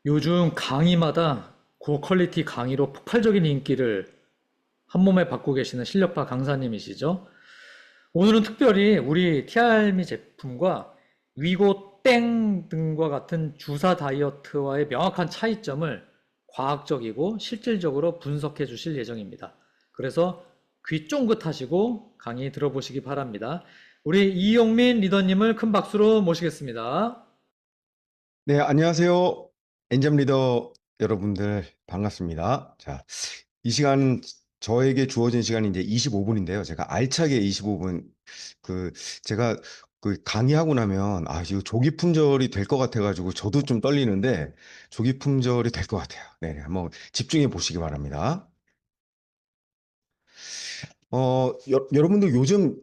요즘 강의마다 고퀄리티 강의로 폭발적인 인기를 한 몸에 받고 계시는 실력파 강사님이시죠? 오늘은 특별히 우리 티알미 제품과 위고 땡 등과 같은 주사 다이어트와의 명확한 차이점을 과학적이고 실질적으로 분석해 주실 예정입니다. 그래서 귀 쫑긋하시고 강의 들어보시기 바랍니다. 우리 이용민 리더님을 큰 박수로 모시겠습니다. 네, 안녕하세요. 엔잡 리더 여러분들 반갑습니다. 자, 이 시간 저에게 주어진 시간이 이제 25분인데요. 제가 알차게 25분 그 제가 그 강의하고 나면 이거 조기 품절이 될 것 같아가지고 저도 좀 떨리는데 조기 품절이 될 것 같아요. 네, 한번 집중해 보시기 바랍니다. 여러분들 요즘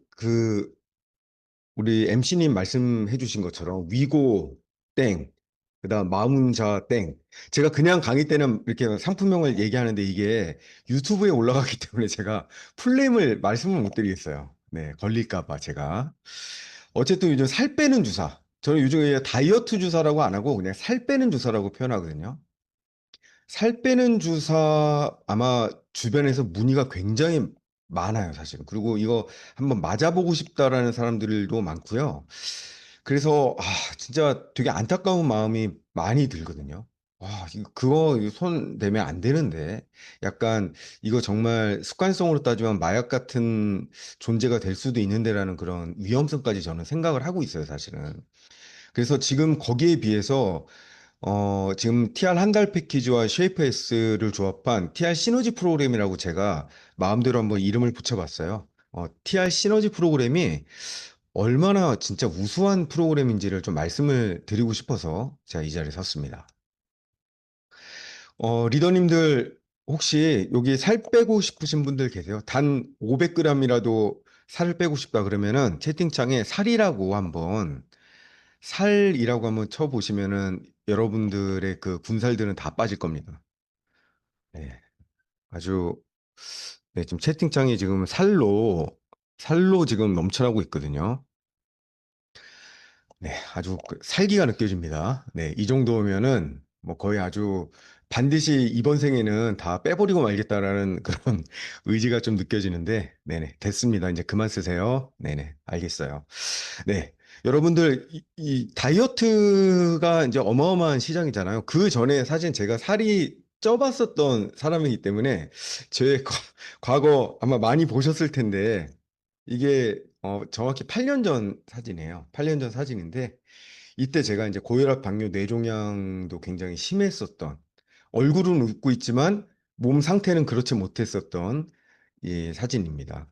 우리 MC님 말씀해 주신 것처럼 위고 땡, 그다음 마문자 땡. 제가 그냥 강의 때는 이렇게 상품명을 얘기하는데 이게 유튜브에 올라가기 때문에 제가 풀네임을 말씀을 못 드리겠어요. 네, 걸릴까 봐 제가. 어쨌든 요즘 살 빼는 주사. 저는 요즘에 다이어트 주사라고 안 하고 그냥 살 빼는 주사라고 표현하거든요. 살 빼는 주사 아마 주변에서 문의가 굉장히 많아요, 사실은. 그리고 이거 한번 맞아보고 싶다라는 사람들도 많고요. 그래서 진짜 되게 안타까운 마음이 많이 들거든요. 그거 손 대면 안 되는데 약간 이거 정말 습관성으로 따지면 마약 같은 존재가 될 수도 있는데라는 그런 위험성까지 저는 생각을 하고 있어요, 사실은. 그래서 지금 거기에 비해서 지금 TR 한 달 패키지와 쉐이프 S를 조합한 TR 시너지 프로그램이라고 제가 마음대로 한번 이름을 붙여봤어요. TR 시너지 프로그램이 얼마나 진짜 우수한 프로그램인지를 좀 말씀을 드리고 싶어서 제가 이 자리에 섰습니다. 리더님들 혹시 여기 살 빼고 싶으신 분들 계세요? 단 500g이라도 살을 빼고 싶다 그러면은 채팅창에 살이라고 살이라고 한번 쳐보시면은 여러분들의 그 군살들은 다 빠질 겁니다. 네, 아주, 네, 지금 채팅창이 지금 살로 지금 넘쳐나고 있거든요. 네, 아주 살기가 느껴집니다. 네, 이 정도면은 뭐 거의 아주 반드시 이번 생에는 다 빼버리고 말겠다라는 그런 의지가 좀 느껴지는데, 네네, 됐습니다. 이제 그만 쓰세요. 네네, 알겠어요. 네. 여러분들, 이 다이어트가 이제 어마어마한 시장이잖아요. 그 전에 사실 제가 살이 쪄봤었던 사람이기 때문에 제 과거 아마 많이 보셨을 텐데 이게 정확히 8년 전 사진이에요. 8년 전 사진인데 이때 제가 이제 고혈압, 당뇨, 뇌종양도 굉장히 심했었던 얼굴은 웃고 있지만 몸 상태는 그렇지 못했었던 이 사진입니다.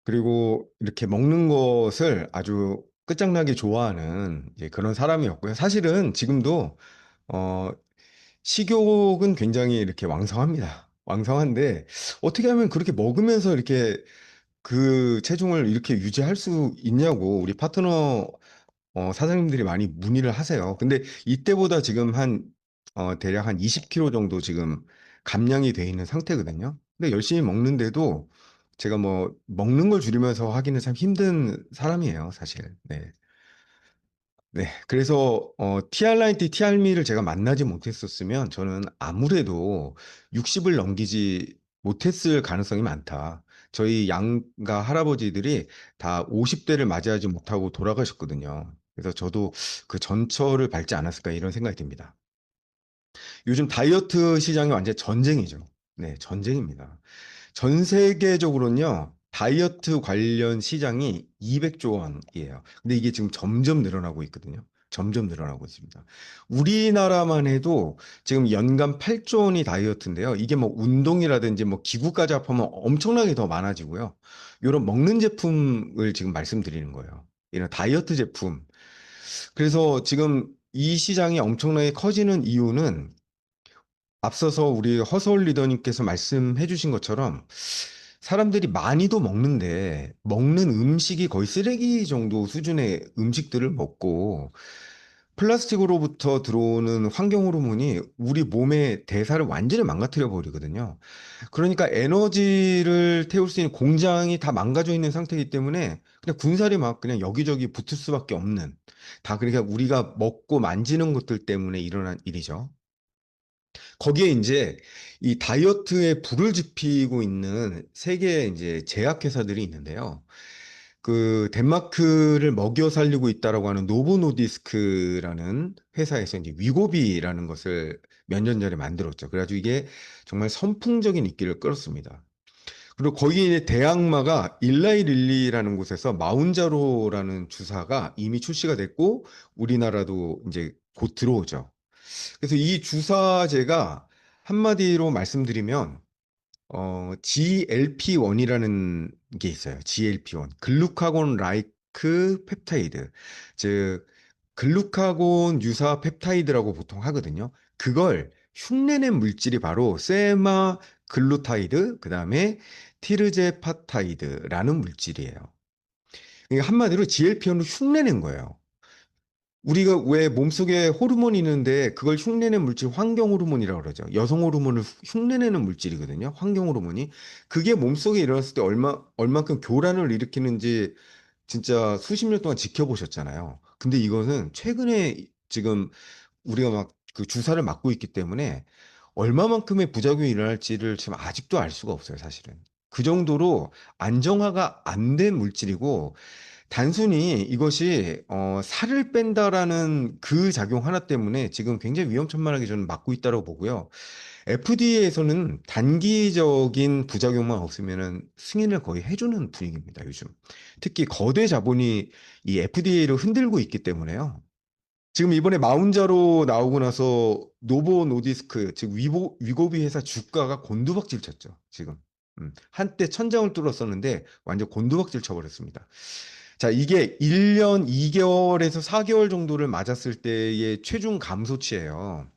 그리고 이렇게 먹는 것을 아주 끝장나게 좋아하는 이제 그런 사람이었고요. 사실은 지금도 어, 식욕은 굉장히 이렇게 왕성합니다. 왕성한데 어떻게 하면 그렇게 먹으면서 이렇게 그 체중을 이렇게 유지할 수 있냐고 우리 파트너 사장님들이 많이 문의를 하세요. 근데 이때보다 지금 대략 한 20kg 정도 지금 감량이 돼 있는 상태거든요. 근데 열심히 먹는데도 제가 뭐 먹는 걸 줄이면서 하기는 참 힘든 사람이에요, 사실. 네. 네. 그래서 TR90, TR미를 제가 만나지 못했었으면 저는 아무래도 60을 넘기지 못했을 가능성이 많다. 저희 양가 할아버지들이 다 50대를 맞이하지 못하고 돌아가셨거든요. 그래서 저도 그 전철을 밟지 않았을까 이런 생각이 듭니다. 요즘 다이어트 시장이 완전 전쟁이죠. 네, 전쟁입니다. 전 세계적으로는요, 다이어트 관련 시장이 200조 원이에요. 근데 이게 지금 점점 늘어나고 있거든요. 점점 늘어나고 있습니다. 우리나라만 해도 지금 연간 8조 원이 다이어트인데요. 이게 뭐 운동이라든지 뭐 기구까지 합하면 엄청나게 더 많아지고요. 이런 먹는 제품을 지금 말씀드리는 거예요. 이런 다이어트 제품. 그래서 지금 이 시장이 엄청나게 커지는 이유는 앞서서 우리 허서울 리더님께서 말씀해 주신 것처럼 사람들이 많이도 먹는데 먹는 음식이 거의 쓰레기 정도 수준의 음식들을 먹고 플라스틱으로부터 들어오는 환경 호르몬이 우리 몸의 대사를 완전히 망가뜨려 버리거든요. 그러니까 에너지를 태울 수 있는 공장이 다 망가져 있는 상태이기 때문에 그냥 군살이 막 그냥 여기저기 붙을 수밖에 없는, 다 그러니까 우리가 먹고 만지는 것들 때문에 일어난 일이죠. 거기에 이제 이 다이어트에 불을 지피고 있는 세계 이제 제약회사들이 있는데요. 그 덴마크를 먹여 살리고 있다라고 하는 노보노디스크라는 회사에서 이제 위고비라는 것을 몇 년 전에 만들었죠. 그래가지고 이게 정말 선풍적인 인기를 끌었습니다. 그리고 거기에 대항마가 일라이 릴리라는 곳에서 마운자로라는 주사가 이미 출시가 됐고 우리나라도 이제 곧 들어오죠. 그래서 이 주사제가 한마디로 말씀드리면 GLP-1이라는 게 있어요. GLP-1. 글루카곤 라이크 펩타이드. 즉, 글루카곤 유사 펩타이드라고 보통 하거든요. 그걸 흉내낸 물질이 바로 세마글루타이드, 그 다음에 티르제파타이드라는 물질이에요. 그러니까 한마디로 GLP-1을 흉내낸 거예요. 우리가 왜 몸속에 호르몬이 있는데 그걸 흉내내는 물질 환경 호르몬이라고 그러죠. 여성 호르몬을 흉내내는 물질이거든요. 환경 호르몬이. 그게 몸속에 일어났을 때 얼만큼 교란을 일으키는지 진짜 수십 년 동안 지켜보셨잖아요. 근데 이거는 최근에 지금 우리가 막 그 주사를 맞고 있기 때문에 얼마만큼의 부작용이 일어날지를 지금 아직도 알 수가 없어요, 사실은. 그 정도로 안정화가 안 된 물질이고 단순히 이것이 살을 뺀다라는 그 작용 하나 때문에 지금 굉장히 위험천만하게 저는 막고 있다고 보고요. FDA에서는 단기적인 부작용만 없으면은 승인을 거의 해주는 분위기입니다, 요즘. 특히 거대 자본이 이 FDA를 흔들고 있기 때문에요. 지금 이번에 마운자로 나오고 나서 노보 노디스크, 즉 위고비 회사 주가가 곤두박질 쳤죠, 지금. 한때 천장을 뚫었었는데 완전 곤두박질 쳐버렸습니다. 자, 이게 1년 2개월에서 4개월 정도를 맞았을 때의 체중 감소치예요.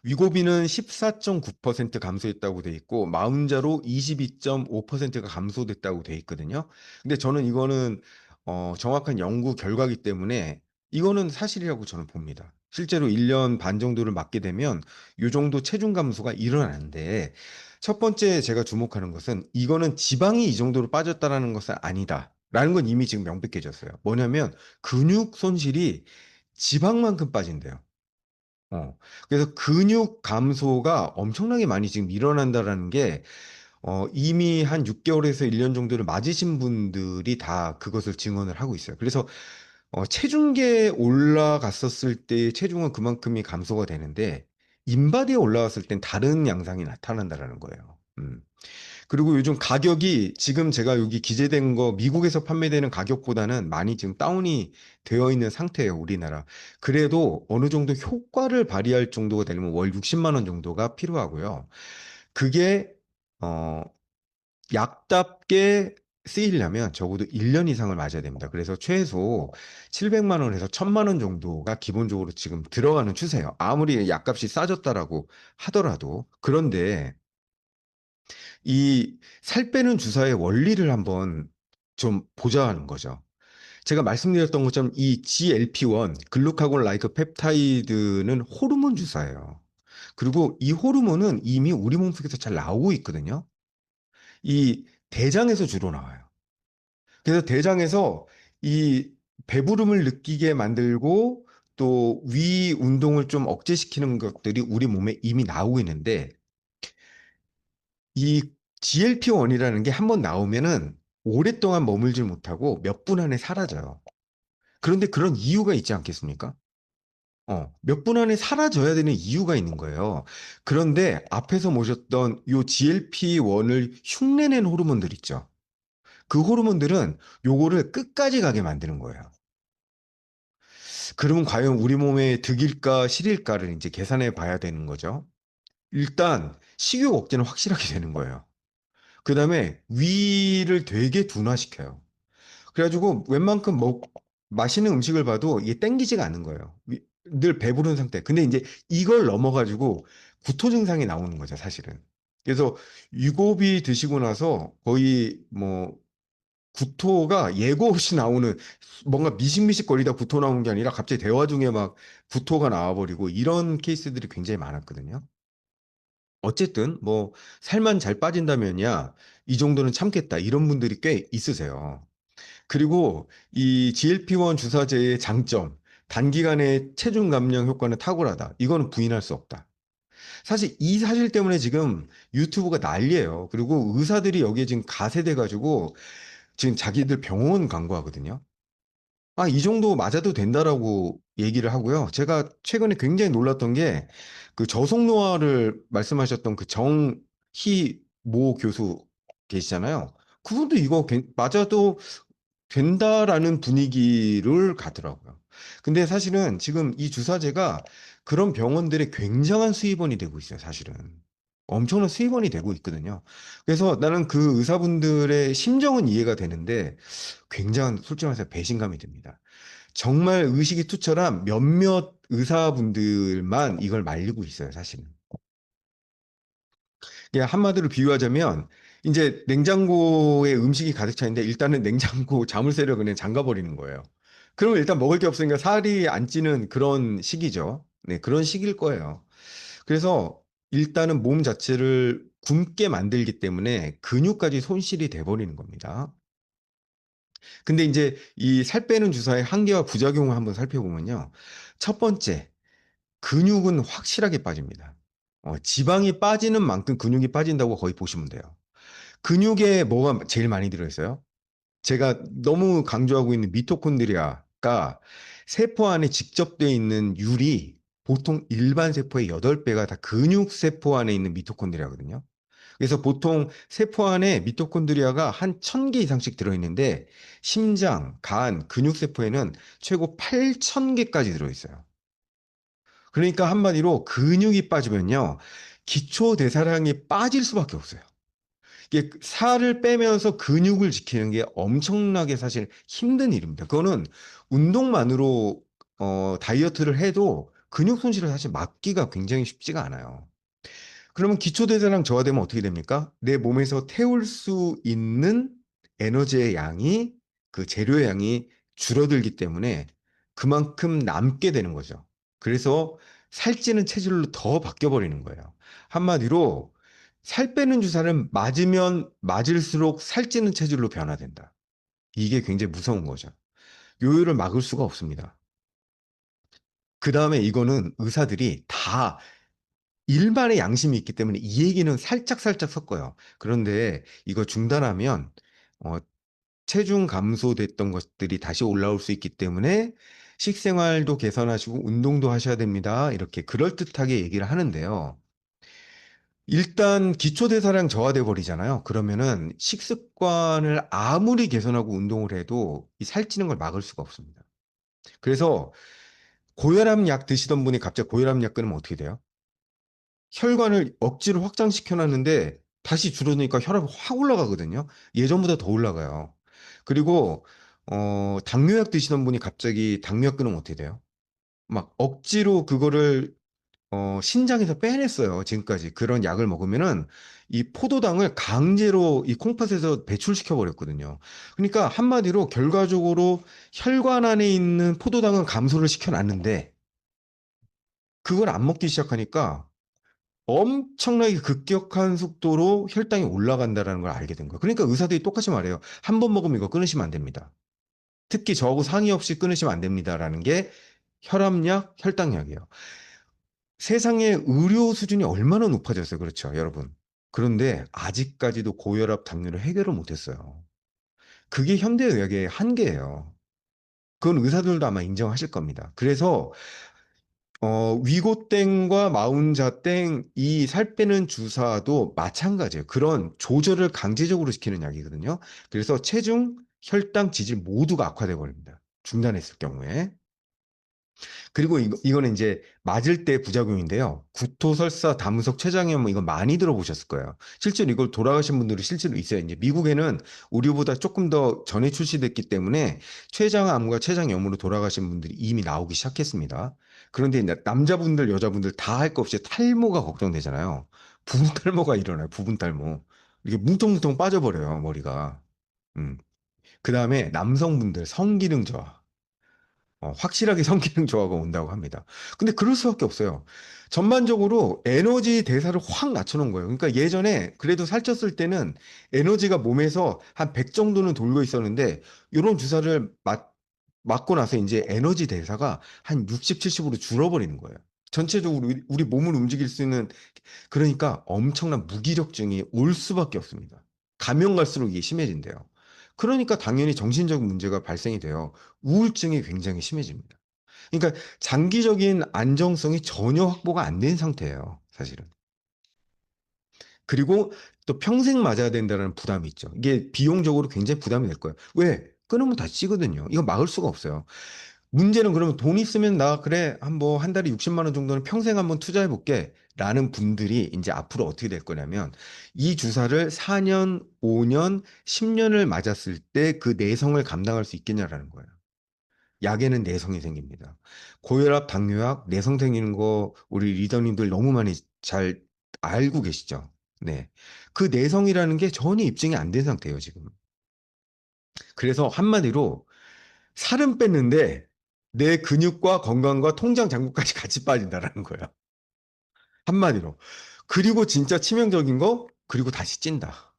위고비는 14.9% 감소했다고 돼 있고 마운자로 22.5%가 감소됐다고 돼 있거든요. 근데 저는 이거는 정확한 연구 결과이기 때문에 이거는 사실이라고 저는 봅니다. 실제로 1년 반 정도를 맞게 되면 이 정도 체중 감소가 일어나는데 첫 번째 제가 주목하는 것은 이거는 지방이 이 정도로 빠졌다라는 것은 아니다. 라는 건 이미 지금 명백해졌어요. 뭐냐면 근육 손실이 지방만큼 빠진대요. 그래서 근육 감소가 엄청나게 많이 지금 일어난다라는 게, 이미 한 6개월에서 1년 정도를 맞으신 분들이 다 그것을 증언을 하고 있어요. 그래서, 체중계에 올라갔었을 때 체중은 그만큼이 감소가 되는데, 인바디에 올라왔을 땐 다른 양상이 나타난다라는 거예요. 그리고 요즘 가격이 지금 제가 여기 기재된 거 미국에서 판매되는 가격보다는 많이 지금 다운이 되어 있는 상태예요, 우리나라. 그래도 어느 정도 효과를 발휘할 정도가 되려면 월 60만 원 정도가 필요하고요. 그게 어 약답게 쓰이려면 적어도 1년 이상을 맞아야 됩니다. 그래서 최소 700만 원에서 1000만 원 정도가 기본적으로 지금 들어가는 추세예요. 아무리 약값이 싸졌다라고 하더라도. 그런데 이 살 빼는 주사의 원리를 한번 좀 보자는 거죠. 제가 말씀드렸던 것처럼 이 GLP-1, 글루카곤 라이크 펩타이드는 호르몬 주사예요. 그리고 이 호르몬은 이미 우리 몸속에서 잘 나오고 있거든요. 이 대장에서 주로 나와요. 그래서 대장에서 이 배부름을 느끼게 만들고 또 위 운동을 좀 억제시키는 것들이 우리 몸에 이미 나오고 있는데 이 GLP-1이라는 게 한번 나오면은 오랫동안 머물질 못하고 몇 분 안에 사라져요. 그런데 그런 이유가 있지 않겠습니까? 몇 분 안에 사라져야 되는 이유가 있는 거예요. 그런데 앞에서 모셨던 요 GLP-1을 흉내낸 호르몬들 있죠. 그 호르몬들은 요거를 끝까지 가게 만드는 거예요. 그러면 과연 우리 몸에 득일까 실일까를 이제 계산해 봐야 되는 거죠. 일단 식욕 억제는 확실하게 되는 거예요. 그 다음에 위를 되게 둔화시켜요. 그래가지고 웬만큼 맛있는 음식을 봐도 이게 땡기지가 않는 거예요. 늘 배부른 상태. 근데 이제 이걸 넘어가지고 구토 증상이 나오는 거죠, 사실은. 그래서 유고비 드시고 나서 거의 뭐 구토가 예고 없이 나오는 뭔가 미식미식거리다 구토 나오는 게 아니라 갑자기 대화 중에 막 구토가 나와버리고 이런 케이스들이 굉장히 많았거든요. 어쨌든 뭐 살만 잘 빠진다면야 이 정도는 참겠다 이런 분들이 꽤 있으세요. 그리고 이 GLP-1 주사제의 장점, 단기간에 체중 감량 효과는 탁월하다. 이거는 부인할 수 없다. 사실 이 사실 때문에 지금 유튜브가 난리예요. 그리고 의사들이 여기에 지금 가세돼가지고 지금 자기들 병원 광고하거든요. 아, 이 정도 맞아도 된다라고 얘기를 하고요. 제가 최근에 굉장히 놀랐던 게 그 저속노화를 말씀하셨던 그 정희 모 교수 계시잖아요. 그분도 이거 맞아도 된다라는 분위기를 가더라고요. 근데 사실은 지금 이 주사제가 그런 병원들의 굉장한 수입원이 되고 있어요, 사실은. 엄청난 수입원이 되고 있거든요. 그래서 나는 그 의사분들의 심정은 이해가 되는데 굉장한 솔직히 말해서 배신감이 듭니다. 정말 의식이 투철한 몇몇 의사분들만 이걸 말리고 있어요, 사실은. 그냥 한마디로 비유하자면 이제 냉장고에 음식이 가득 차 있는데 일단은 냉장고 자물쇠를 그냥 잠가 버리는 거예요. 그러면 일단 먹을 게 없으니까 살이 안 찌는 그런 시기죠. 네, 그런 시기일 거예요. 그래서 일단은 몸 자체를 굶게 만들기 때문에 근육까지 손실이 돼 버리는 겁니다. 근데 이제 이 살 빼는 주사의 한계와 부작용을 한번 살펴보면요. 첫 번째, 근육은 확실하게 빠집니다. 지방이 빠지는 만큼 근육이 빠진다고 거의 보시면 돼요. 근육에 뭐가 제일 많이 들어있어요? 제가 너무 강조하고 있는 미토콘드리아가 세포 안에 직접 되어 있는 율이 보통 일반 세포의 8배가 다 근육 세포 안에 있는 미토콘드리아거든요. 그래서 보통 세포 안에 미토콘드리아가 한 1000개 이상씩 들어있는데 심장, 간, 근육 세포에는 최고 8000개까지 들어있어요. 그러니까 한마디로 근육이 빠지면요. 기초 대사량이 빠질 수밖에 없어요. 이게 살을 빼면서 근육을 지키는 게 엄청나게 사실 힘든 일입니다. 그거는 운동만으로 다이어트를 해도 근육 손실을 사실 막기가 굉장히 쉽지가 않아요. 그러면 기초 대사량 저하되면 어떻게 됩니까? 내 몸에서 태울 수 있는 에너지의 양이 그 재료의 양이 줄어들기 때문에 그만큼 남게 되는 거죠. 그래서 살찌는 체질로 더 바뀌어 버리는 거예요. 한마디로 살 빼는 주사를 맞으면 맞을수록 살찌는 체질로 변화된다. 이게 굉장히 무서운 거죠. 요요를 막을 수가 없습니다. 그 다음에 이거는 의사들이 다 일반의 양심이 있기 때문에 이 얘기는 살짝살짝 섞어요. 그런데 이거 중단하면 어, 체중 감소됐던 것들이 다시 올라올 수 있기 때문에 식생활도 개선하시고 운동도 하셔야 됩니다. 이렇게 그럴듯하게 얘기를 하는데요. 일단 기초대사량 저하돼 버리잖아요. 그러면은 식습관을 아무리 개선하고 운동을 해도 이 살찌는 걸 막을 수가 없습니다. 그래서 고혈압 약 드시던 분이 갑자기 고혈압 약 끊으면 어떻게 돼요? 혈관을 억지로 확장시켜 놨는데 다시 줄어드니까 혈압이 확 올라가거든요. 예전보다 더 올라가요. 그리고 당뇨약 드시던 분이 갑자기 당뇨약 끊으면 어떻게 돼요? 막 억지로 그거를 신장에서 빼냈어요. 지금까지 그런 약을 먹으면은 이 포도당을 강제로 이 콩팥에서 배출시켜 버렸거든요. 그러니까 한마디로 결과적으로 혈관 안에 있는 포도당은 감소를 시켜놨는데 그걸 안 먹기 시작하니까 엄청나게 급격한 속도로 혈당이 올라간다는 걸 알게 된 거예요. 그러니까 의사들이 똑같이 말해요. 한 번 먹으면 이거 끊으시면 안 됩니다. 특히 저하고 상의 없이 끊으시면 안 됩니다라는 게 혈압약, 혈당약이에요. 세상의 의료 수준이 얼마나 높아졌어요. 그렇죠, 여러분. 그런데 아직까지도 고혈압, 당뇨를 해결을 못했어요. 그게 현대의학의 한계예요. 그건 의사들도 아마 인정하실 겁니다. 그래서 위고땡과 마운자땡 이 살 빼는 주사도 마찬가지예요. 그런 조절을 강제적으로 시키는 약이거든요. 그래서 체중, 혈당, 지질 모두가 악화돼 버립니다. 중단했을 경우에. 그리고 이거는 이제 맞을 때 부작용인데요. 구토, 설사, 담석, 췌장염 이거 많이 들어보셨을 거예요. 실제로 이걸 돌아가신 분들이 실제로 있어요. 이제 미국에는 우리보다 조금 더 전에 출시됐기 때문에 췌장암과 췌장염으로 돌아가신 분들이 이미 나오기 시작했습니다. 그런데 이제 남자분들, 여자분들 다 할 거 없이 탈모가 걱정되잖아요. 부분 탈모가 일어나요. 부분 탈모. 이게 뭉텅뭉텅 빠져버려요, 머리가. 음. 그 다음에 남성분들 성기능 저하. 확실하게 성기능 저하가 온다고 합니다. 근데 그럴 수밖에 없어요. 전반적으로 에너지 대사를 확 낮춰놓은 거예요. 그러니까 예전에 그래도 살쪘을 때는 에너지가 몸에서 한 100 정도는 돌고 있었는데 이런 주사를 맞고 나서 이제 에너지 대사가 한 60, 70으로 줄어버리는 거예요. 전체적으로 우리 몸을 움직일 수 있는 그러니까 엄청난 무기력증이 올 수밖에 없습니다. 가면 갈수록 이게 심해진대요. 그러니까 당연히 정신적 문제가 발생이 돼요. 우울증이 굉장히 심해집니다. 그러니까 장기적인 안정성이 전혀 확보가 안 된 상태예요, 사실은. 그리고 또 평생 맞아야 된다는 부담이 있죠. 이게 비용적으로 굉장히 부담이 될 거예요. 왜? 끊으면 다시 찌거든요. 이거 막을 수가 없어요. 문제는 그러면 돈 있으면 나 그래 한 뭐 한 달에 60만 원 정도는 평생 한번 투자해 볼게 라는 분들이 이제 앞으로 어떻게 될 거냐면 이 주사를 4년, 5년, 10년을 맞았을 때 그 내성을 감당할 수 있겠냐라는 거예요. 약에는 내성이 생깁니다. 고혈압, 당뇨약, 내성 생기는 거 우리 리더님들 너무 많이 잘 알고 계시죠? 네. 그 내성이라는 게 전혀 입증이 안 된 상태예요, 지금. 그래서 한마디로 살은 뺐는데 내 근육과 건강과 통장 잔고까지 같이 빠진다라는 거야. 한마디로. 그리고 진짜 치명적인 거, 그리고 다시 찐다.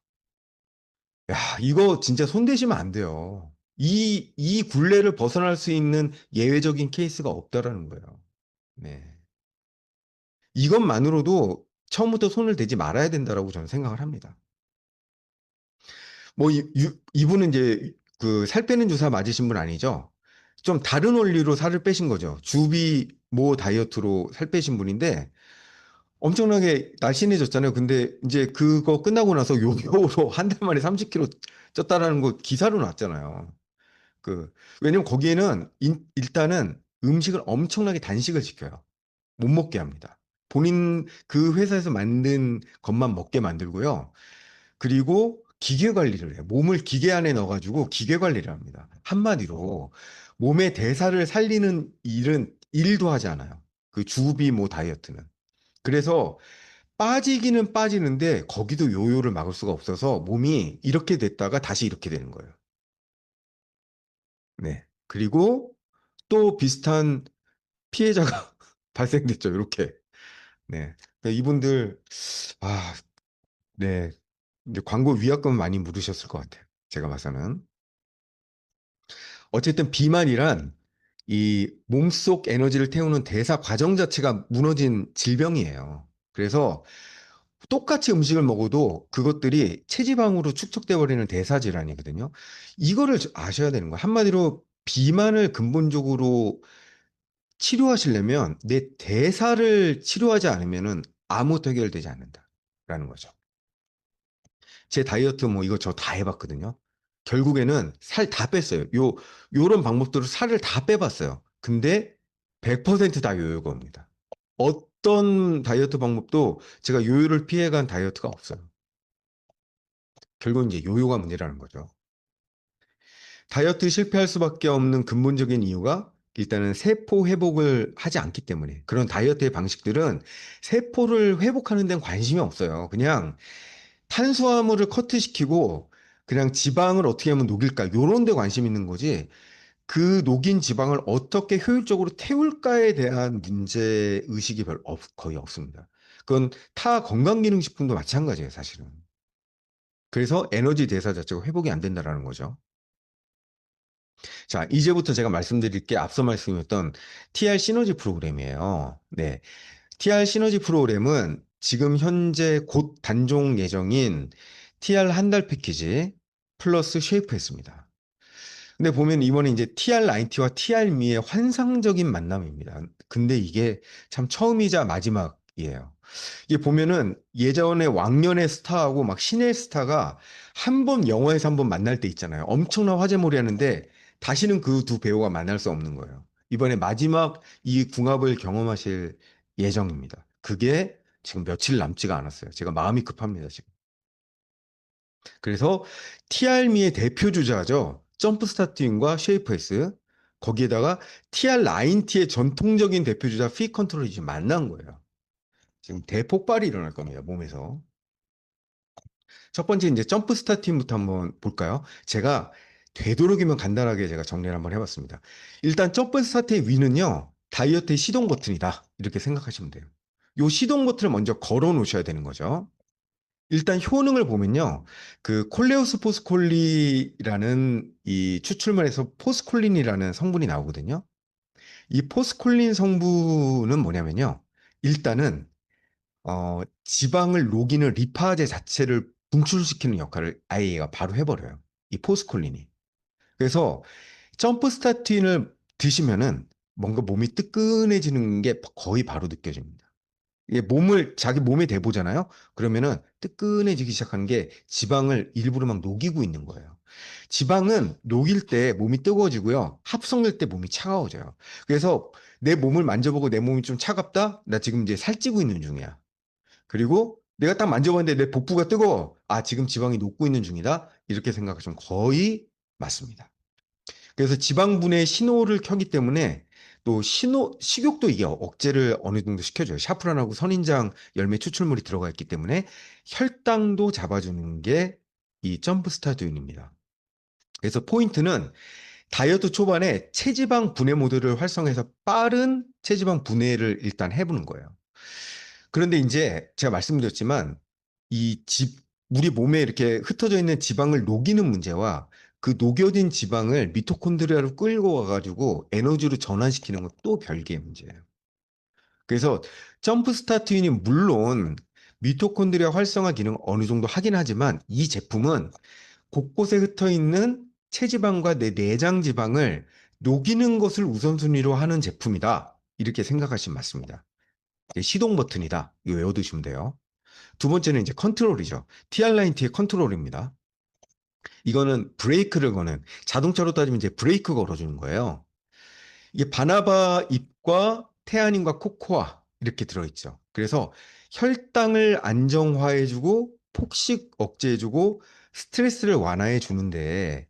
야, 이거 진짜 손대시면 안 돼요. 이 굴레를 벗어날 수 있는 예외적인 케이스가 없다라는 거예요. 네. 이것만으로도 처음부터 손을 대지 말아야 된다라고 저는 생각을 합니다. 뭐, 이분은 이제 그 살 빼는 주사 맞으신 분 아니죠? 좀 다른 원리로 살을 빼신 거죠. 주비 모 다이어트로 살 빼신 분인데 엄청나게 날씬해졌잖아요. 근데 이제 그거 끝나고 나서 요요로 한 달 만에 30kg 쪘다라는 거 기사로 났잖아요. 그, 왜냐면 거기에는 일단은 음식을 엄청나게 단식을 시켜요. 못 먹게 합니다. 본인 그 회사에서 만든 것만 먹게 만들고요. 그리고 기계 관리를 해요. 몸을 기계 안에 넣어가지고 기계 관리를 합니다. 한마디로 몸의 대사를 살리는 일은 일도 하지 않아요. 그 주비 모 다이어트는. 그래서 빠지기는 빠지는데 거기도 요요를 막을 수가 없어서 몸이 이렇게 됐다가 다시 이렇게 되는 거예요. 네. 그리고 또 비슷한 피해자가 발생됐죠. 이렇게. 네. 그러니까 이분들 아, 네. 이제 광고 위약금 많이 물으셨을 것 같아요. 제가 봐서는. 어쨌든 비만이란 이 몸속 에너지를 태우는 대사 과정 자체가 무너진 질병이에요. 그래서 똑같이 음식을 먹어도 그것들이 체지방으로 축적돼 버리는 대사 질환이거든요. 이거를 아셔야 되는 거예요. 한마디로 비만을 근본적으로 치료하시려면 내 대사를 치료하지 않으면은 아무것도 해결되지 않는다라는 거죠. 제 다이어트 뭐 이거 저 다 해봤거든요. 결국에는 살 다 뺐어요. 요런 방법들로 살을 다 빼봤어요. 근데 100%다 요요가 옵니다. 어떤 다이어트 방법도 제가 요요를 피해간 다이어트가 없어요. 결국은 이제 요요가 문제라는 거죠. 다이어트 실패할 수밖에 없는 근본적인 이유가 일단은 세포 회복을 하지 않기 때문에 그런 다이어트의 방식들은 세포를 회복하는 데는 관심이 없어요. 그냥 탄수화물을 커트시키고 그냥 지방을 어떻게 하면 녹일까 요런 데 관심 있는 거지 그 녹인 지방을 어떻게 효율적으로 태울까에 대한 문제 의식이 거의 없습니다. 그건 타 건강기능식품도 마찬가지예요, 사실은. 그래서 에너지 대사 자체가 회복이 안 된다라는 거죠. 자, 이제부터 제가 말씀드릴 게 앞서 말씀드렸던 TR 시너지 프로그램이에요. 네. TR 시너지 프로그램은 지금 현재 곧 단종 예정인 TR 한 달 패키지 플러스 쉐이프했습니다. 근데 보면 이번에 이제 TR90와 TR미의 환상적인 만남입니다. 근데 이게 참 처음이자 마지막이에요. 이게 보면은 예전에 왕년의 스타하고 막 신의 스타가 한 번 영화에서 한 번 만날 때 있잖아요. 엄청난 화제몰이 하는데 다시는 그 두 배우가 만날 수 없는 거예요. 이번에 마지막 이 궁합을 경험하실 예정입니다. 그게 지금 며칠 남지가 않았어요. 제가 마음이 급합니다, 지금. 그래서 TR미의 대표 주자죠. 점프 스타트윙과 쉐이프에스. 거기에다가 TR9T의 전통적인 대표 주자 피 컨트롤이 지금 만난 거예요. 지금 대폭발이 일어날 겁니다, 몸에서. 첫 번째 이제 점프 스타팅부터 한번 볼까요? 제가 되도록이면 간단하게 제가 정리를 한번 해봤습니다. 일단 점프 스타트의 위는요, 다이어트의 시동 버튼이다. 이렇게 생각하시면 돼요. 요 시동 버튼을 먼저 걸어 놓으셔야 되는 거죠. 일단 효능을 보면요. 그 콜레오스 포스콜리라는 이 추출물에서 포스콜린이라는 성분이 나오거든요. 이 포스콜린 성분은 뭐냐면요. 일단은 지방을 녹이는 리파제 자체를 분출시키는 역할을 아예 얘가 바로 해버려요. 이 포스콜린이. 그래서 점프 스타틴을 드시면은 뭔가 몸이 뜨끈해지는 게 거의 바로 느껴집니다. 이게 자기 몸에 대보잖아요. 그러면은 뜨끈해지기 시작하는 게 지방을 일부러 막 녹이고 있는 거예요. 지방은 녹일 때 몸이 뜨거워지고요. 합성될 때 몸이 차가워져요. 그래서 내 몸을 만져보고 내 몸이 좀 차갑다? 나 지금 이제 살찌고 있는 중이야. 그리고 내가 딱 만져봤는데 내 복부가 뜨거워. 아, 지금 지방이 녹고 있는 중이다. 이렇게 생각하시면 거의 맞습니다. 그래서 지방분해 신호를 켜기 때문에 또 식욕도 이게 억제를 어느 정도 시켜줘요. 샤프란하고 선인장 열매 추출물이 들어가 있기 때문에 혈당도 잡아주는 게 이 점프스타균입니다. 그래서 포인트는 다이어트 초반에 체지방 분해 모드를 활성해서 빠른 체지방 분해를 일단 해보는 거예요. 그런데 이제 제가 말씀드렸지만 우리 몸에 이렇게 흩어져 있는 지방을 녹이는 문제와 그 녹여진 지방을 미토콘드리아로 끌고 와가지고 에너지로 전환시키는 건 또 별개의 문제예요. 그래서 점프 스타트인이 물론 미토콘드리아 활성화 기능 어느 정도 하긴 하지만 이 제품은 곳곳에 흩어 있는 체지방과 내 내장 지방을 녹이는 것을 우선순위로 하는 제품이다. 이렇게 생각하시면 맞습니다. 시동 버튼이다. 이거 외워두시면 돼요. 두 번째는 이제 컨트롤이죠. TR9T의 컨트롤입니다. 이거는 브레이크를 거는 자동차로 따지면 이제 브레이크 걸어주는 거예요. 이게 바나바 잎과 태아닌과 코코아 이렇게 들어있죠. 그래서 혈당을 안정화해주고 폭식 억제해주고 스트레스를 완화해 주는데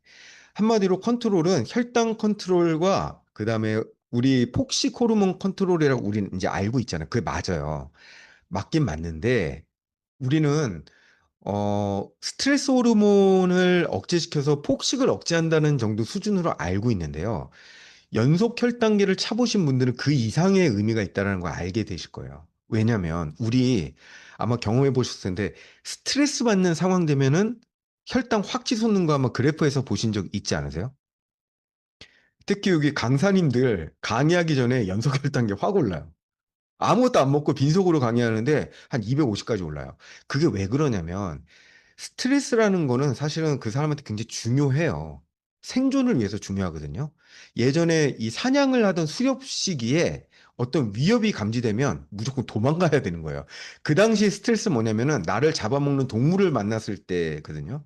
한마디로 컨트롤은 혈당 컨트롤과 그다음에 우리 폭식 호르몬 컨트롤이라고 우리는 이제 알고 있잖아요. 그게 맞아요. 맞긴 맞는데 우리는 스트레스 호르몬을 억제시켜서 폭식을 억제한다는 정도 수준으로 알고 있는데요. 연속 혈당계를 차보신 분들은 그 이상의 의미가 있다는 걸 알게 되실 거예요. 왜냐면 우리 아마 경험해 보셨을 텐데 스트레스 받는 상황 되면은 혈당 확 치솟는 거 아마 그래프에서 보신 적 있지 않으세요? 특히 여기 강사님들 강의하기 전에 연속 혈당계 확 올라요. 아무것도 안 먹고 빈속으로 강의하는데 한 250까지 올라요. 그게 왜 그러냐면 스트레스라는 거는 사실은 그 사람한테 굉장히 중요해요. 생존을 위해서 중요하거든요. 예전에 이 사냥을 하던 수렵 시기에 어떤 위협이 감지되면 무조건 도망가야 되는 거예요. 그 당시에 스트레스 뭐냐면은 나를 잡아먹는 동물을 만났을 때거든요.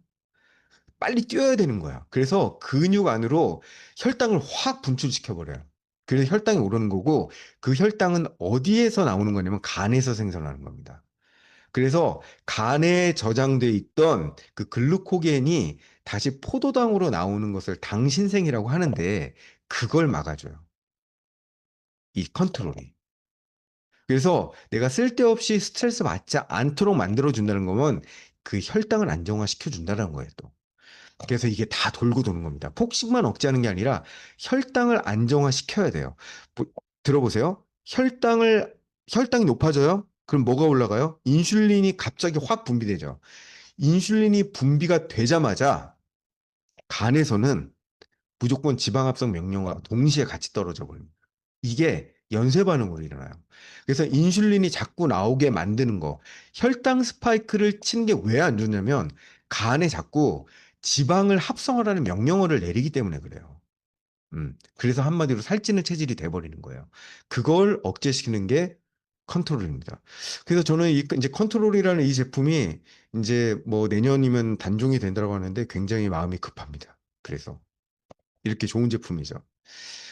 빨리 뛰어야 되는 거야. 그래서 근육 안으로 혈당을 확 분출시켜 버려요. 그래서 혈당이 오르는 거고 그 혈당은 어디에서 나오는 거냐면 간에서 생성하는 겁니다. 그래서 간에 저장돼 있던 그 글루코겐이 다시 포도당으로 나오는 것을 당신생이라고 하는데 그걸 막아줘요. 이 컨트롤이. 그래서 내가 쓸데없이 스트레스 받지 않도록 만들어준다는 거면 그 혈당을 안정화시켜 준다는 거예요, 또. 그래서 이게 다 돌고 도는 겁니다. 폭식만 억제하는 게 아니라 혈당을 안정화시켜야 돼요. 뭐, 들어보세요. 혈당이 높아져요? 그럼 뭐가 올라가요? 인슐린이 갑자기 확 분비되죠. 인슐린이 분비가 되자마자 간에서는 무조건 지방합성 명령어가 동시에 같이 떨어져 버립니다. 이게 연쇄 반응으로 일어나요. 그래서 인슐린이 자꾸 나오게 만드는 거, 혈당 스파이크를 치는 게 왜 안 좋냐면 간에 자꾸 지방을 합성하라는 명령어를 내리기 때문에 그래요. 그래서 한마디로 살찌는 체질이 돼버리는 거예요. 그걸 억제시키는 게 컨트롤입니다. 그래서 저는 이제 컨트롤이라는 이 제품이 이제 뭐 내년이면 단종이 된다고 하는데 굉장히 마음이 급합니다. 그래서 이렇게 좋은 제품이죠.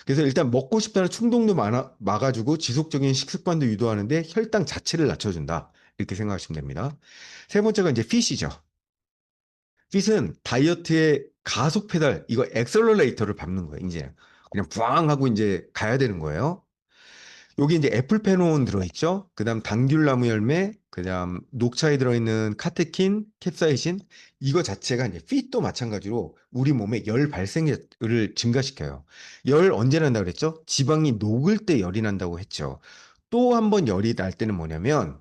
그래서 일단 먹고 싶다는 충동도 막아주고 지속적인 식습관도 유도하는데 혈당 자체를 낮춰준다. 이렇게 생각하시면 됩니다. 세 번째가 이제 핏이죠. 핏은 다이어트의 가속 페달, 이거 엑셀러레이터를 밟는 거예요. 이제 그냥 부앙 하고 이제 가야 되는 거예요. 여기 이제 애플페논 들어있죠. 그다음 당귤나무 열매, 그다음 녹차에 들어있는 카테킨, 캡사이신 이거 자체가 이제 핏도 마찬가지로 우리 몸에 열 발생을 증가시켜요. 열 언제 난다 그랬죠? 지방이 녹을 때 열이 난다고 했죠. 또 한 번 열이 날 때는 뭐냐면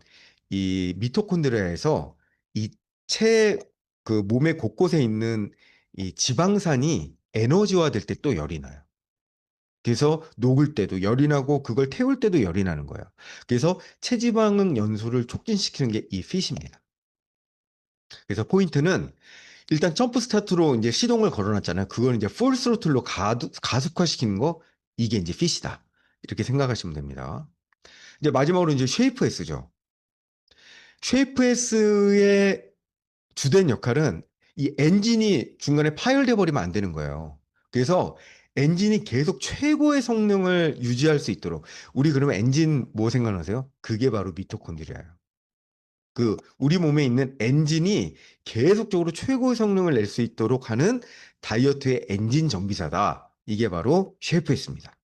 이 미토콘드리아에서 이 체 그 몸의 곳곳에 있는 이 지방산이 에너지화 될 때 또 열이 나요. 그래서 녹을 때도 열이 나고 그걸 태울 때도 열이 나는 거예요. 그래서 체지방 연소를 촉진시키는 게 이 핏입니다. 그래서 포인트는 일단 점프 스타트로 이제 시동을 걸어놨잖아요. 그걸 이제 풀 스로틀로 가속화시키는 거 이게 이제 핏이다. 이렇게 생각하시면 됩니다. 이제 마지막으로 이제 쉐이프 S죠. 쉐이프 S의 주된 역할은 이 엔진이 중간에 파열돼 버리면 안 되는 거예요. 그래서 엔진이 계속 최고의 성능을 유지할 수 있도록 우리 그러면 엔진 뭐 생각나세요? 그게 바로 미토콘드리아예요. 그 우리 몸에 있는 엔진이 계속적으로 최고의 성능을 낼 수 있도록 하는 다이어트의 엔진 정비사다. 이게 바로 셰프였습니다.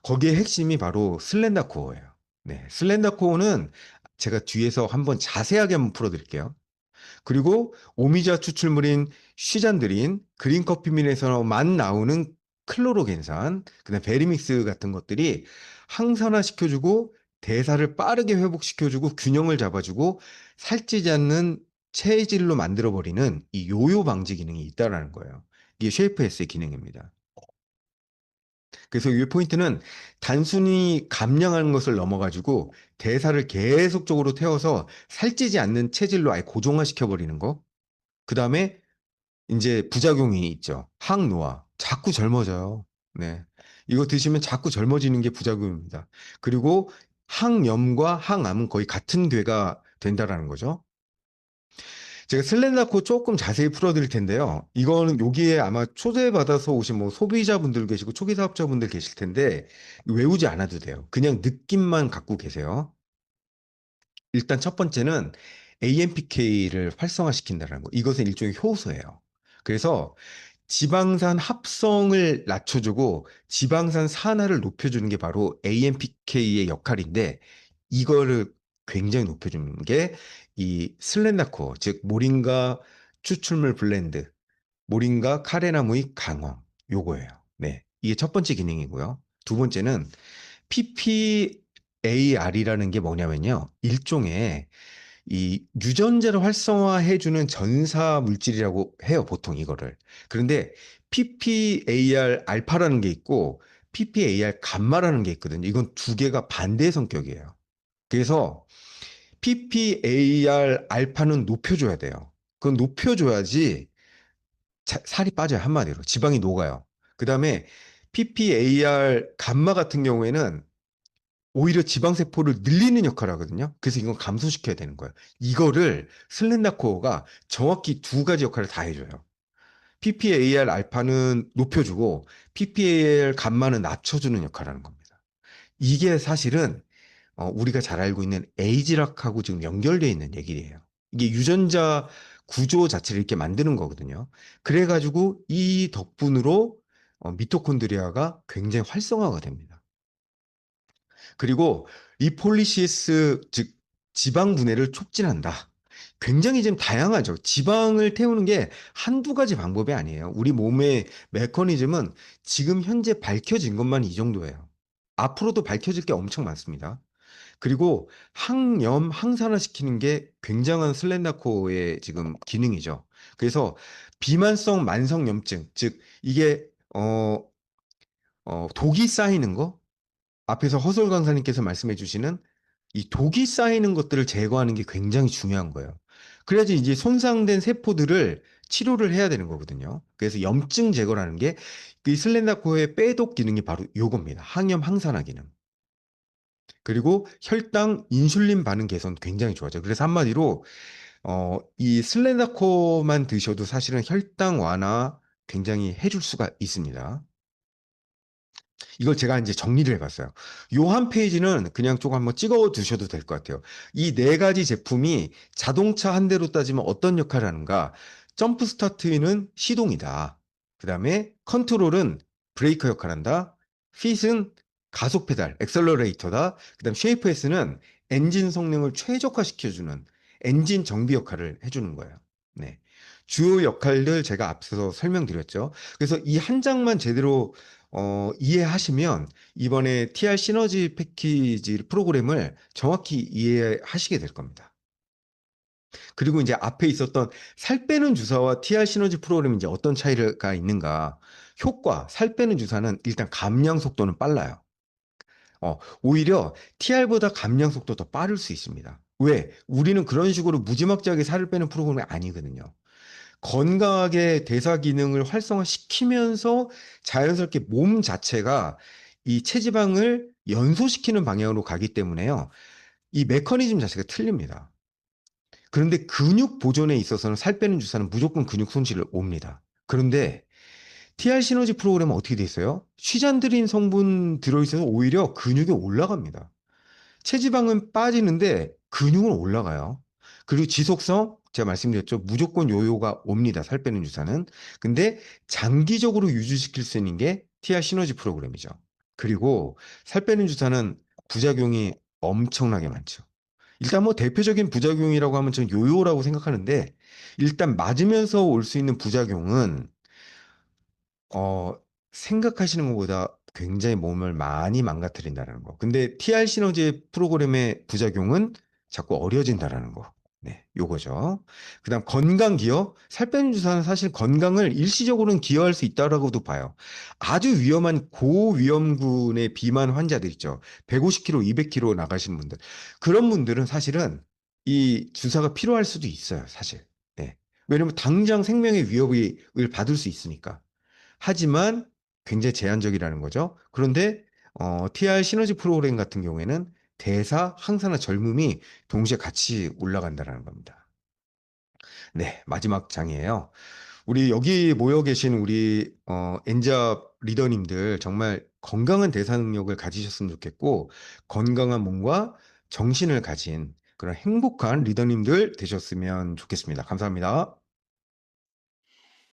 거기에 핵심이 바로 슬렌더코어예요. 네, 슬렌더코어는 제가 뒤에서 한번 자세하게 한번 풀어드릴게요. 그리고 오미자 추출물인 쉬잔드린, 그린커피민에서만 나오는 클로로겐산, 그다음 베리믹스 같은 것들이 항산화 시켜주고 대사를 빠르게 회복시켜주고 균형을 잡아주고 살찌지 않는 체질로 만들어버리는 이 요요 방지 기능이 있다라는 거예요. 이게 쉐이프에스의 기능입니다. 그래서 이 포인트는 단순히 감량하는 것을 넘어가지고 대사를 계속적으로 태워서 살찌지 않는 체질로 아예 고정화시켜 버리는 거. 그 다음에 이제 부작용이 있죠. 항노화. 자꾸 젊어져요. 네. 이거 드시면 자꾸 젊어지는 게 부작용입니다. 그리고 항염과 항암은 거의 같은 궤가 된다라는 거죠. 제가 슬렌다코 조금 자세히 풀어드릴 텐데요. 이거는 여기에 아마 초대받아서 오신 뭐 소비자분들 계시고 초기 사업자분들 계실 텐데 외우지 않아도 돼요. 그냥 느낌만 갖고 계세요. 일단 첫 번째는 AMPK를 활성화시킨다는 거. 이것은 일종의 효소예요. 그래서 지방산 합성을 낮춰주고 지방산 산화를 높여주는 게 바로 AMPK의 역할인데 이거를 굉장히 높여주는 게 이 슬렌다코, 즉 모링가 추출물 블렌드, 모링가 카레나무의 강황 요거예요. 네, 이게 첫 번째 기능이고요. 두 번째는 PPAR이라는 게 뭐냐면요. 일종의 이 유전자를 활성화해주는 전사 물질이라고 해요, 보통 이거를. 그런데 PPAR 알파라는 게 있고 PPAR 감마라는 게 있거든요. 이건 두 개가 반대의 성격이에요. 그래서 PPAR 알파는 높여줘야 돼요. 그건 높여줘야지 살이 빠져요, 한마디로. 지방이 녹아요. 그 다음에 PPAR 감마 같은 경우에는 오히려 지방세포를 늘리는 역할을 하거든요. 그래서 이건 감소시켜야 되는 거예요. 이거를 슬렌다코어가 정확히 두 가지 역할을 다 해줘요. PPAR 알파는 높여주고 PPAR 감마는 낮춰주는 역할을 하는 겁니다. 이게 사실은 우리가 잘 알고 있는 에이즈락하고 지금 연결되어 있는 얘기예요. 이게 유전자 구조 자체를 이렇게 만드는 거거든요. 그래가지고 이 덕분으로 미토콘드리아가 굉장히 활성화가 됩니다. 그리고 리폴리시스 즉 지방 분해를 촉진한다. 굉장히 좀 다양하죠. 지방을 태우는 게 한두 가지 방법이 아니에요. 우리 몸의 메커니즘은 지금 현재 밝혀진 것만 이 정도예요. 앞으로도 밝혀질 게 엄청 많습니다. 그리고 항염, 항산화 시키는 게 굉장한 슬렌다코의 지금 기능이죠. 그래서 비만성 만성염증, 즉 이게 독이 쌓이는 거, 앞에서 허솔 강사님께서 말씀해 주시는 이 독이 쌓이는 것들을 제거하는 게 굉장히 중요한 거예요. 그래야지 이제 손상된 세포들을 치료를 해야 되는 거거든요. 그래서 염증 제거라는 게 이 슬렌다코의 빼독 기능이 바로 요겁니다. 항염 항산화 기능. 그리고 혈당 인슐린 반응 개선 굉장히 좋아져. 그래서 한마디로 이 슬렌다코만 드셔도 사실은 혈당 완화 굉장히 해줄 수가 있습니다. 이걸 제가 이제 정리를 해봤어요. 요 한 페이지는 그냥 조금 한번 찍어 두셔도 될 것 같아요. 이 네 가지 제품이 자동차 한 대로 따지면 어떤 역할을 하는가? 점프 스타트는 시동이다. 그 다음에 컨트롤은 브레이크 역할을 한다. 핏은 가속 페달, 액셀러레이터다. 그다음 쉐이프 S는 엔진 성능을 최적화시켜주는 엔진 정비 역할을 해주는 거예요. 네. 주요 역할들 제가 앞서서 설명드렸죠. 그래서 이 한 장만 제대로 이해하시면 이번에 TR 시너지 패키지 프로그램을 정확히 이해하시게 될 겁니다. 그리고 이제 앞에 있었던 살 빼는 주사와 TR 시너지 프로그램이 이제 어떤 차이가 있는가? 효과, 살 빼는 주사는 일단 감량 속도는 빨라요. 오히려 TR보다 감량 속도 더 빠를 수 있습니다. 왜? 우리는 그런 식으로 무지막지하게 살을 빼는 프로그램이 아니거든요. 건강하게 대사 기능을 활성화시키면서 자연스럽게 몸 자체가 이 체지방을 연소시키는 방향으로 가기 때문에요. 이 메커니즘 자체가 틀립니다. 그런데 근육 보존에 있어서는 살 빼는 주사는 무조건 근육 손실을 옵니다. 그런데 TR 시너지 프로그램은 어떻게 돼 있어요? 쉬잔드린 성분 들어있어서 오히려 근육이 올라갑니다. 체지방은 빠지는데 근육은 올라가요. 그리고 지속성, 제가 말씀드렸죠. 무조건 요요가 옵니다. 살 빼는 주사는. 근데 장기적으로 유지시킬 수 있는 게 TR 시너지 프로그램이죠. 그리고 살 빼는 주사는 부작용이 엄청나게 많죠. 일단 뭐 대표적인 부작용이라고 하면 저는 요요라고 생각하는데 일단 맞으면서 올 수 있는 부작용은 어, 생각하시는 것보다 굉장히 몸을 많이 망가뜨린다는 거. 근데 TR 시너지 프로그램의 부작용은 자꾸 어려진다라는 거. 네, 요거죠. 그다음 건강 기여. 살 빼는 주사는 사실 건강을 일시적으로는 기여할 수 있다라고도 봐요. 아주 위험한 고위험군의 비만 환자들 있죠. 150kg, 200kg 나가시는 분들. 그런 분들은 사실은 이 주사가 필요할 수도 있어요, 사실. 네. 왜냐면 당장 생명의 위협을 받을 수 있으니까. 하지만 굉장히 제한적이라는 거죠. 그런데 TR 시너지 프로그램 같은 경우에는 대사, 항산화, 젊음이 동시에 같이 올라간다는 겁니다. 네, 마지막 장이에요. 우리 여기 모여 계신 우리 엔잡 리더님들 정말 건강한 대사 능력을 가지셨으면 좋겠고 건강한 몸과 정신을 가진 그런 행복한 리더님들 되셨으면 좋겠습니다. 감사합니다.